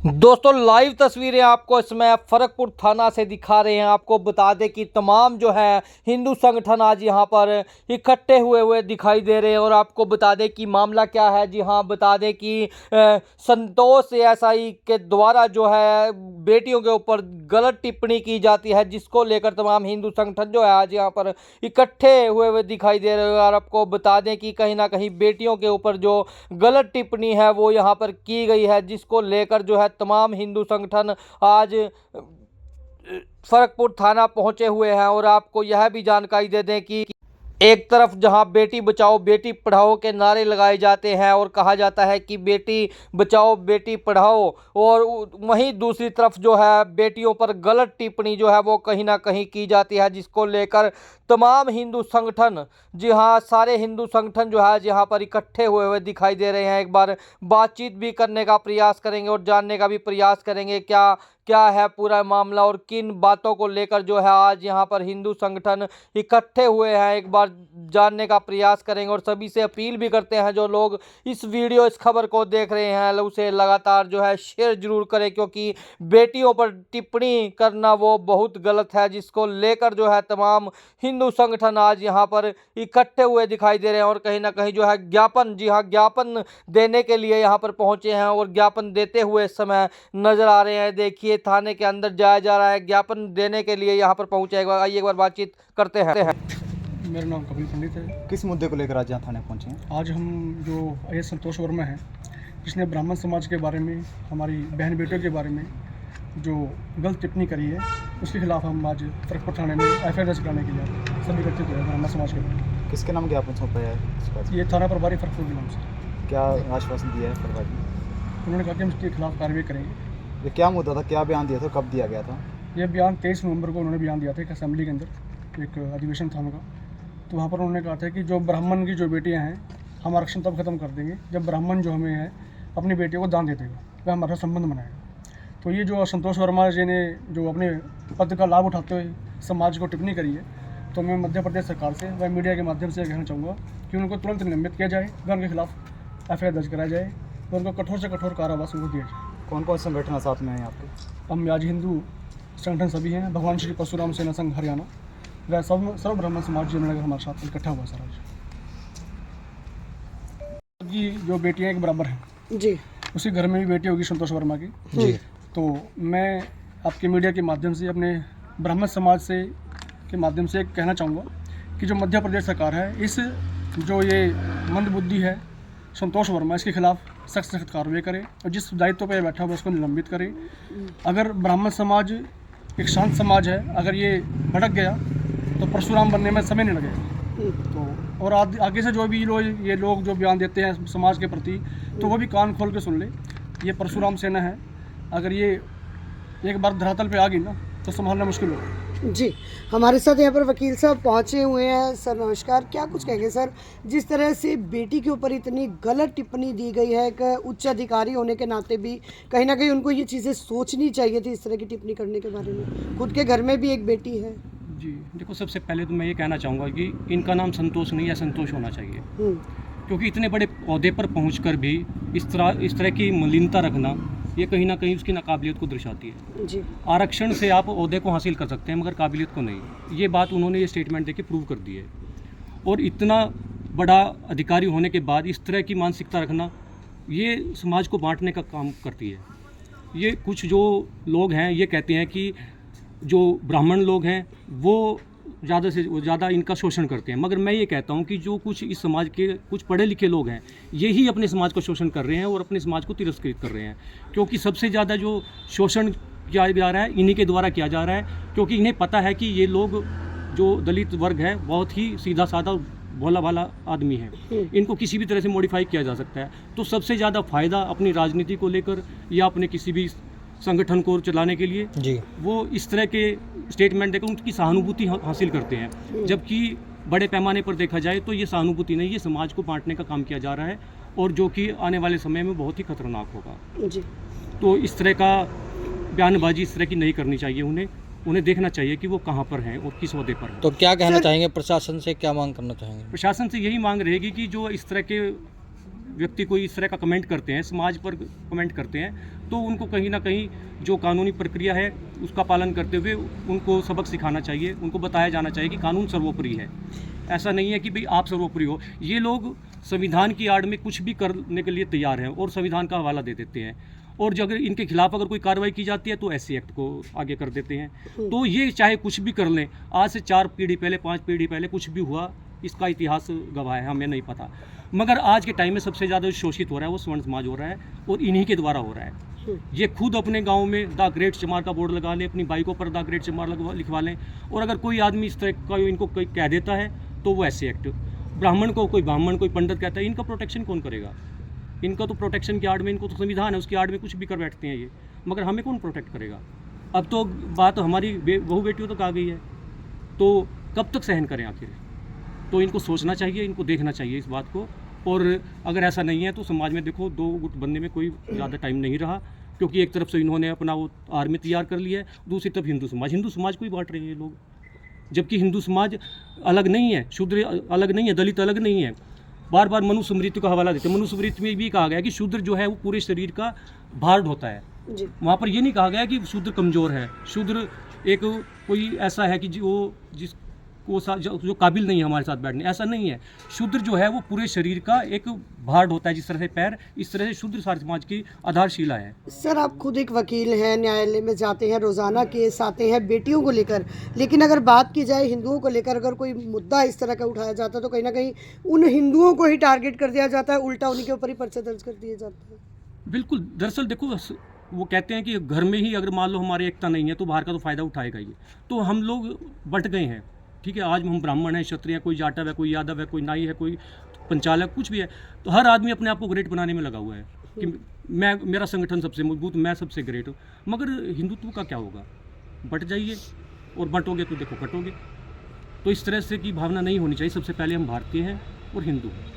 दोस्तों लाइव तस्वीरें आपको इसमें फरकपुर थाना से दिखा रहे हैं। आपको बता दें कि तमाम जो है हिंदू संगठन आज यहां पर इकट्ठे हुए दिखाई दे रहे हैं। और आपको बता दें कि मामला क्या है। जी हां, बता दें कि संतोष एएसआई के द्वारा जो है बेटियों के ऊपर गलत टिप्पणी की जाती है, जिसको लेकर तमाम हिंदू संगठन जो है आज यहाँ पर इकट्ठे हुए दिखाई दे रहे हैं। और आपको बता दें कि कहीं ना कहीं बेटियों के ऊपर जो गलत टिप्पणी है वो यहाँ पर की गई है, जिसको लेकर जो है तमाम हिंदू संगठन आज फरकपुर थाना पहुंचे हुए हैं। और आपको यह भी जानकारी दे दें कि एक तरफ जहां बेटी बचाओ बेटी पढ़ाओ के नारे लगाए जाते हैं और कहा जाता है कि बेटी बचाओ बेटी पढ़ाओ, और वहीं दूसरी तरफ जो है बेटियों पर गलत टिप्पणी जो है वो कहीं ना कहीं की जाती है, जिसको लेकर तमाम हिंदू संगठन, जी हाँ, सारे हिंदू संगठन जो है यहाँ पर इकट्ठे हुए दिखाई दे रहे हैं। एक बार बातचीत भी करने का प्रयास करेंगे और जानने का भी प्रयास करेंगे क्या क्या है पूरा मामला और किन बातों को लेकर जो है आज यहाँ पर हिंदू संगठन इकट्ठे हुए हैं। एक बार जानने का प्रयास करेंगे और सभी से अपील भी करते हैं जो लोग इस खबर को देख रहे हैं उसे लगातार जो है शेयर जरूर करें, क्योंकि बेटियों पर टिप्पणी करना वो बहुत गलत है, जिसको लेकर जो है तमाम हिंदू संगठन आज यहाँ पर इकट्ठे हुए दिखाई दे रहे हैं। और कहीं ना कहीं जो है ज्ञापन, जी हाँ, ज्ञापन देने के लिए यहाँ पर पहुंचे हैं और ज्ञापन देते हुए इस समय नजर आ रहे हैं। देखिए थाने के अंदर जाया जा रहा है, ज्ञापन देने के लिए यहाँ पर पहुंचे। आइए एक बार बातचीत करते हैं। मेरा नाम कपिल पंडित है। किस मुद्दे को लेकर आज यहाँ थाने पहुँचे हैं? आज हम जो आई संतोष वर्मा है, जिसने ब्राह्मण समाज के बारे में, हमारी बहन बेटियों के बारे में जो गलत टिप्पणी करी है, उसके खिलाफ हम आज फरकपुर थाने में एफआईआर दर्ज कराने के लिए सभी एकत्रित हुए ब्राह्मण समाज के। किसके नाम ज्ञापन सौंपा है? ये थाना प्रभारी फरकपुर के नाम से। क्या आश्वासन दिया है प्रभारी ने? उन्होंने कहा कि हम इसके खिलाफ कार्रवाई करेंगे। ये क्या मुद्दा था, क्या बयान दिया था, कब दिया गया था? यह बयान 23 नवंबर को उन्होंने बयान दिया था एक असेंबली के अंदर, एक अधिवेशन था उनका। तो वहाँ पर उन्होंने कहा था कि जो ब्राह्मण की जो बेटियाँ हैं, हम आरक्षण तब खत्म कर देंगे जब ब्राह्मण जो हमें है अपनी बेटियों को दान दे देगा, वह हमारा संबंध बनाएगा। तो ये जो संतोष वर्मा जी ने जो अपने पद का लाभ उठाते हुए समाज को टिप्पणी करी है, तो मैं मध्य प्रदेश सरकार से व मीडिया के माध्यम से कहना चाहूँगा कि उनको तुरंत निलंबित किया जाए व उनके खिलाफ एफआईआर दर्ज कराया जाए और उनको कठोर से कठोर कारावास उनको दिया जाए। कौन कौन संगठन साथ में हैं आपके? हम आज हिंदू संगठन सभी हैं, भगवान श्री परशुराम सेना संघ हरियाणा वह सर्व ब्राह्मण समाज जयनगर हमारे साथ इकट्ठा हुआ सर। आज की जो बेटियाँ एक बराबर हैं जी, उसी घर में भी बेटी होगी संतोष वर्मा की जी। तो मैं आपके मीडिया के माध्यम से अपने ब्राह्मण समाज से के माध्यम से कहना चाहूँगा कि जो मध्य प्रदेश सरकार है, इस जो ये मंदबुद्धि है संतोष वर्मा, इसके खिलाफ सख्त सख्त कार्रवाई करे और जिस दायित्व पर बैठा हुआ उसको निलंबित करे। अगर ब्राह्मण समाज एक शांत समाज है, अगर ये भटक गया तो परशुराम बनने में समय नहीं लगेगा। तो और आगे से जो भी ये लोग जो बयान देते हैं समाज के प्रति, तो वो भी कान खोल के सुन ले। ये परशुराम सेना है, अगर ये एक बार धरातल पे आ गई ना तो संभालना मुश्किल होगा जी। हमारे साथ यहाँ पर वकील साहब पहुँचे हुए हैं। सर नमस्कार, क्या कुछ कहेंगे सर, जिस तरह से बेटी के ऊपर इतनी गलत टिप्पणी दी गई है, एक उच्च अधिकारी होने के नाते भी कहीं ना कहीं उनको ये चीज़ें सोचनी चाहिए थी इस तरह की टिप्पणी करने के बारे में। खुद के घर में भी एक बेटी है जी। देखो, सबसे पहले तो मैं ये कहना चाहूँगा कि इनका नाम संतोष नहीं है, संतोष होना चाहिए, क्योंकि इतने बड़े पौधे पर पहुंचकर भी इस तरह की मलिनता रखना, ये कहीं ना कहीं उसकी नाकाबिलियत को दर्शाती है जी। आरक्षण से आप ओहदे को हासिल कर सकते हैं मगर काबिलियत को नहीं। ये बात उन्होंने ये स्टेटमेंट देके प्रूव कर दी है। और इतना बड़ा अधिकारी होने के बाद इस तरह की मानसिकता रखना, ये समाज को बांटने का काम करती है। ये कुछ जो लोग हैं ये कहते हैं कि जो ब्राह्मण लोग हैं वो ज़्यादा से ज़्यादा इनका शोषण करते हैं, मगर मैं ये कहता हूँ कि जो कुछ इस समाज के कुछ पढ़े लिखे लोग हैं यही अपने समाज को शोषण कर रहे हैं और अपने समाज को तिरस्कृत कर रहे हैं। क्योंकि सबसे ज़्यादा जो शोषण किया जा रहा है इन्हीं के द्वारा किया जा रहा है, क्योंकि इन्हें पता है कि ये लोग जो दलित वर्ग है बहुत ही सीधा साधा भोला भाला आदमी है, इनको किसी भी तरह से मॉडिफाई किया जा सकता है। तो सबसे ज़्यादा फ़ायदा अपनी राजनीति को लेकर या अपने किसी भी संगठन को चलाने के लिए जी वो इस तरह के स्टेटमेंट देकर उनकी सहानुभूति हासिल करते हैं। जबकि बड़े पैमाने पर देखा जाए तो ये सहानुभूति नहीं, ये समाज को बांटने का काम किया जा रहा है और जो कि आने वाले समय में बहुत ही खतरनाक होगा जी। तो इस तरह का बयानबाजी इस तरह की नहीं करनी चाहिए। उन्हें देखना चाहिए कि वो कहाँ पर हैं और किस ओहदे पर हैं। तो क्या कहना चाहेंगे प्रशासन से, क्या मांग करना चाहेंगे? प्रशासन से यही मांग रहेगी कि जो इस तरह के व्यक्ति कोई इस तरह का कमेंट करते हैं, समाज पर कमेंट करते हैं, तो उनको कहीं ना कहीं जो कानूनी प्रक्रिया है उसका पालन करते हुए उनको सबक सिखाना चाहिए, उनको बताया जाना चाहिए कि कानून सर्वोपरि है। ऐसा नहीं है कि भाई आप सर्वोपरि हो। ये लोग संविधान की आड़ में कुछ भी करने के लिए तैयार हैं और संविधान का हवाला दे देते हैं, और जो अगर इनके खिलाफ अगर कोई कार्रवाई की जाती है तो एससी एक्ट को आगे कर देते हैं। तो ये चाहे कुछ भी कर लें, आज से 4 पीढ़ी पहले 5 पीढ़ी पहले कुछ भी हुआ, इसका इतिहास गवाह है, हमें नहीं पता। मगर आज के टाइम में सबसे ज़्यादा शोषित हो रहा है वो स्वर्ण समाज हो रहा है, और इन्हीं के द्वारा हो रहा है। ये खुद अपने गांव में द ग्रेट चमार का बोर्ड लगा लें, अपनी बाइकों पर द ग्रेट चमार लिखवा लें, और अगर कोई आदमी इस तरह का इनको कोई कह देता है तो वो एससी एक्ट। ब्राह्मण को कोई ब्राह्मण कोई पंडित कहता है, इनका प्रोटेक्शन कौन करेगा? इनका तो प्रोटेक्शन की आड़ में, इनको तो संविधान है, उसकी आड़ में कुछ भी कर बैठते हैं ये, मगर हमें कौन प्रोटेक्ट करेगा? अब तो बात हमारी बहू बेटियों तक आ गई है, तो कब तक सहन करें आखिर? तो इनको सोचना चाहिए, इनको देखना चाहिए इस बात को। और अगर ऐसा नहीं है तो समाज में देखो 2 गुट बनने में कोई ज़्यादा टाइम नहीं रहा, क्योंकि एक तरफ से इन्होंने अपना वो आर्मी तैयार कर लिया है, दूसरी तरफ हिंदू समाज को ही बांट रहे हैं ये लोग, जबकि हिंदू समाज अलग नहीं है, शूद्र अलग नहीं है, दलित अलग नहीं है। बार बार मनुस्मृति का हवाला देते हैं। मनुस्मृति में भी कहा गया है कि शूद्र जो है वो पूरे शरीर का भार ढोता है। वहाँ पर ये नहीं कहा गया कि शूद्र कमज़ोर है, शूद्र एक कोई ऐसा है कि जो काबिल नहीं है हमारे साथ बैठने, ऐसा नहीं है। शूद्र जो है वो पूरे शरीर का एक भार होता है, जिस तरह से पैर, इस तरह से शूद्र सारे समाज की आधारशिला है। सर, आप खुद एक वकील हैं, न्यायालय में जाते हैं, रोज़ाना केस आते हैं बेटियों को लेकर, लेकिन अगर बात की जाए हिंदुओं को लेकर, अगर कोई मुद्दा इस तरह का उठाया जाता है तो कहीं ना कहीं उन हिंदुओं को ही टारगेट कर दिया जाता है, उल्टा उन्हीं के ऊपर ही पर्चे दर्ज कर दिए जाते हैं। बिल्कुल, दरअसल देखो वो कहते हैं कि घर में ही अगर मान लो हमारी एकता नहीं है तो बाहर का तो फ़ायदा उठाएगा ये। तो हम लोग बंट गए हैं, ठीक है। आज हम ब्राह्मण हैं, क्षत्रिय, कोई जाटव है, कोई यादव है, कोई नाई है, कोई पंचालक, कुछ भी है, तो हर आदमी अपने आप को ग्रेट बनाने में लगा हुआ है कि मेरा संगठन सबसे मजबूत, मैं सबसे ग्रेट हूँ। मगर हिंदुत्व का क्या होगा? बट जाइए, और बंटोगे तो देखो कटोगे। तो इस तरह से की भावना नहीं होनी चाहिए। सबसे पहले हम भारतीय हैं और हिंदू हैं।